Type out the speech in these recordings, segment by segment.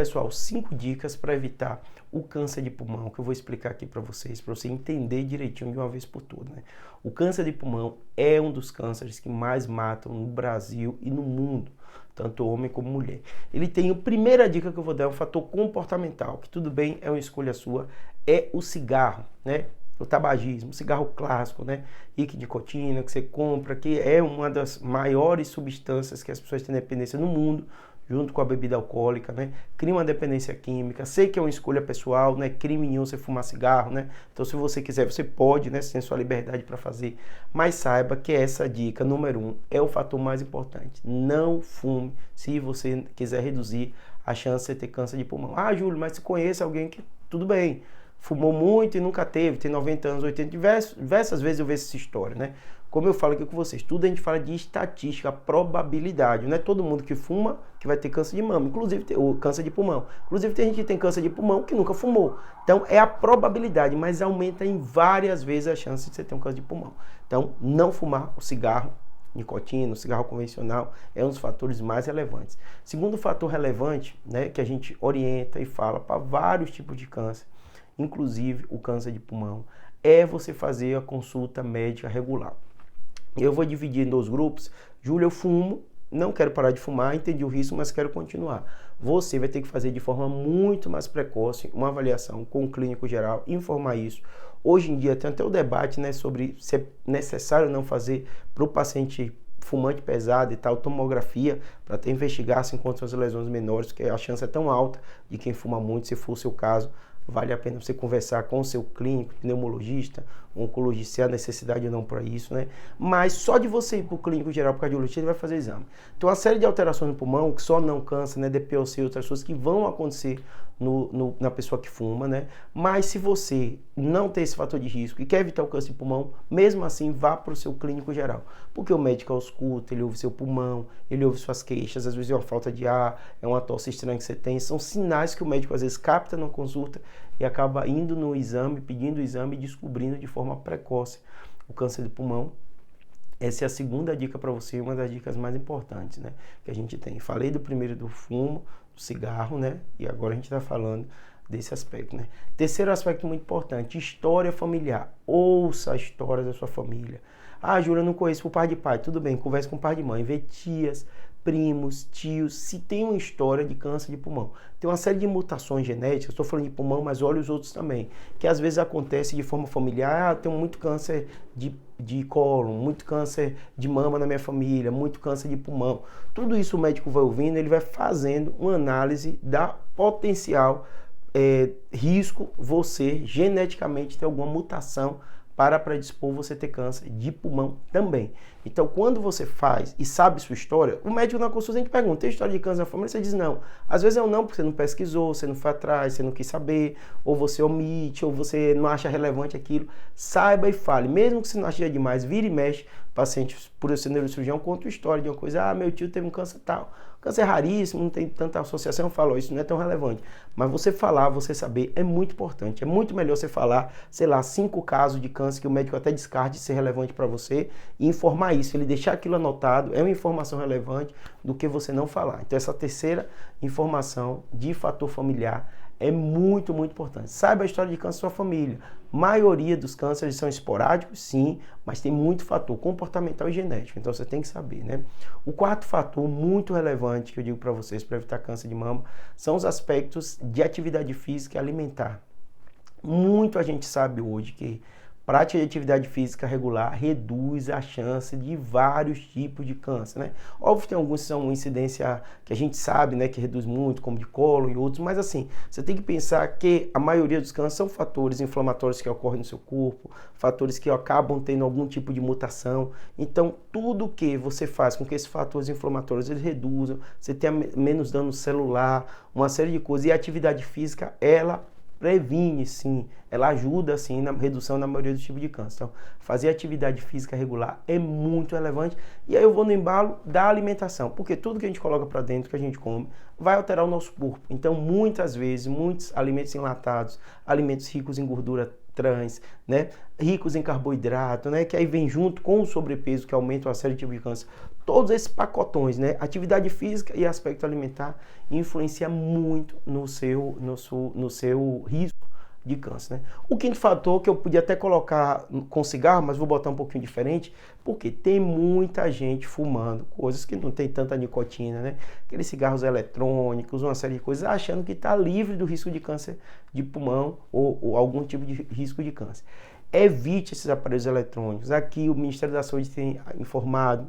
Pessoal, 5 dicas para evitar o câncer de pulmão, que eu vou explicar aqui para você entender direitinho de uma vez por todas, né? O câncer de pulmão é um dos cânceres que mais matam no Brasil e no mundo, tanto homem como mulher. Ele tem a primeira dica que eu vou dar, é um fator comportamental, que tudo bem, é uma escolha sua, é o cigarro, né? O tabagismo, o cigarro clássico, né? Rico de nicotina, que você compra, que é uma das maiores substâncias que as pessoas têm dependência no mundo, junto com a bebida alcoólica, né? Cria uma dependência química. Sei que é uma escolha pessoal, né? Crime nenhum você fumar cigarro, né? Então, se você quiser, você pode, né? Você tem sua liberdade para fazer. Mas saiba que essa dica número 1 é o fator mais importante. Não fume se você quiser reduzir a chance de você ter câncer de pulmão. Ah, Júlio, mas se conhece alguém que... Tudo bem. Fumou muito e nunca teve, tem 90 anos, 80, diversas vezes eu vejo essa história, né? Como eu falo aqui com vocês, tudo a gente fala de estatística, probabilidade. Não é todo mundo que fuma que vai ter câncer de mama, inclusive ou câncer de pulmão. Inclusive tem gente que tem câncer de pulmão que nunca fumou. Então é a probabilidade, mas aumenta em várias vezes a chance de você ter um câncer de pulmão. Então não fumar o cigarro, nicotina, o cigarro convencional é um dos fatores mais relevantes. Segundo fator relevante, né, que a gente orienta e fala para vários tipos de câncer, inclusive o câncer de pulmão, é você fazer a consulta médica regular. Eu vou dividir em 2 grupos. Júlio, eu fumo, não quero parar de fumar, entendi o risco, mas quero continuar. Você vai ter que fazer de forma muito mais precoce uma avaliação com o clínico geral, informar isso. Hoje em dia tem até o debate, né, sobre se é necessário ou não fazer para o paciente fumante pesado e tal, tomografia, para até investigar se encontram as lesões menores, porque a chance é tão alta de quem fuma muito, se for o seu caso. Vale a pena você conversar com o seu clínico, pneumologista, oncologista, se há necessidade ou não para isso, né? Mas só de você ir para o clínico geral, para o cardiologista, ele vai fazer exame. Então, uma série de alterações no pulmão, que só não câncer, né? DPOC e outras coisas que vão acontecer na pessoa que fuma, né? Mas se você não tem esse fator de risco e quer evitar o câncer de pulmão, mesmo assim, vá para o seu clínico geral. Porque o médico ausculta, ele ouve seu pulmão, ele ouve suas queixas, às vezes é uma falta de ar, é uma tosse estranha que você tem, são sinais que o médico às vezes capta na consulta e acaba indo no exame, pedindo o exame e descobrindo de forma precoce o câncer de pulmão. Essa é a segunda dica para você, uma das dicas mais importantes, né, que a gente tem. Falei do primeiro do fumo, do cigarro, né, e agora a gente está falando desse aspecto, né. Terceiro aspecto muito importante, história familiar. Ouça a história da sua família. Ah, Júlia, eu não conheço o pai de pai. Tudo bem, converse com o pai de mãe, vê tias, primos, tios, se tem uma história de câncer de pulmão. Tem uma série de mutações genéticas, estou falando de pulmão, mas olha os outros também, que às vezes acontece de forma familiar. Ah, tenho muito câncer de cólon, muito câncer de mama na minha família, muito câncer de pulmão. Tudo isso o médico vai ouvindo, ele vai fazendo uma análise da potencial risco você geneticamente ter alguma mutação para predispor você ter câncer de pulmão também. Então, quando você faz e sabe sua história, o médico na consulta a gente pergunta, tem história de câncer na família? Você diz não. Às vezes é um não, porque você não pesquisou, você não foi atrás, você não quis saber, ou você omite, ou você não acha relevante aquilo. Saiba e fale, mesmo que você não ache demais, vira e mexe, paciente, por eu ser neurocirurgião, conta a história de uma coisa, ah, meu tio teve um câncer tal. Câncer é raríssimo, não tem tanta associação, eu falo, isso não é tão relevante. Mas você falar, você saber, é muito importante. É muito melhor você falar, sei lá, 5 casos de câncer que o médico até descarte de ser relevante para você e informar isso, ele deixar aquilo anotado, é uma informação relevante do que você não falar. Então essa terceira informação de fator familiar é muito, muito importante. Saiba a história de câncer da sua família. A maioria dos cânceres são esporádicos, sim, mas tem muito fator comportamental e genético, então você tem que saber, né? O quarto fator muito relevante que eu digo para vocês para evitar câncer de mama são os aspectos de atividade física e alimentar. Muito a gente sabe hoje que prática de atividade física regular reduz a chance de vários tipos de câncer, né? Óbvio que tem alguns que são incidência que a gente sabe, né, que reduz muito, como de cólon e outros, mas assim, você tem que pensar que a maioria dos cânceres são fatores inflamatórios que ocorrem no seu corpo, fatores que acabam tendo algum tipo de mutação. Então, tudo que você faz com que esses fatores inflamatórios eles reduzam, você tenha menos dano celular, uma série de coisas, e a atividade física, ela previne, sim, ela ajuda, sim, na redução da maioria dos tipos de câncer. Então, fazer atividade física regular é muito relevante. E aí eu vou no embalo da alimentação, porque tudo que a gente coloca para dentro, que a gente come, vai alterar o nosso corpo. Então, muitas vezes, muitos alimentos enlatados, alimentos ricos em gordura trans, né, ricos em carboidrato, né, que aí vem junto com o sobrepeso, que aumenta uma série de tipos de câncer. todos esses pacotões, né? Atividade física e aspecto alimentar influencia muito no seu risco de câncer, né? O quinto fator que eu podia até colocar com cigarro, mas vou botar um pouquinho diferente, porque tem muita gente fumando coisas que não tem tanta nicotina, né? Aqueles cigarros eletrônicos, uma série de coisas, achando que está livre do risco de câncer de pulmão ou algum tipo de risco de câncer. Evite esses aparelhos eletrônicos. Aqui o Ministério da Saúde tem informado,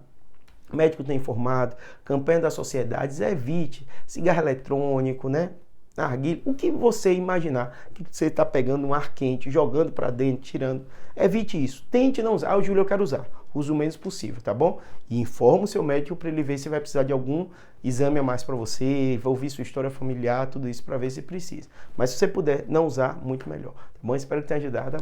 o médico tem informado, campanha das sociedades, evite cigarro eletrônico, né? Narguilé, o que você imaginar que você está pegando um ar quente, jogando para dentro, tirando, evite isso. Tente não usar. Júlio, eu quero usar. Use o menos possível, tá bom? E informa o seu médico para ele ver se vai precisar de algum exame a mais para você, vai ouvir sua história familiar, tudo isso para ver se precisa. Mas se você puder não usar, muito melhor. Tá bom? Espero que tenha ajudado.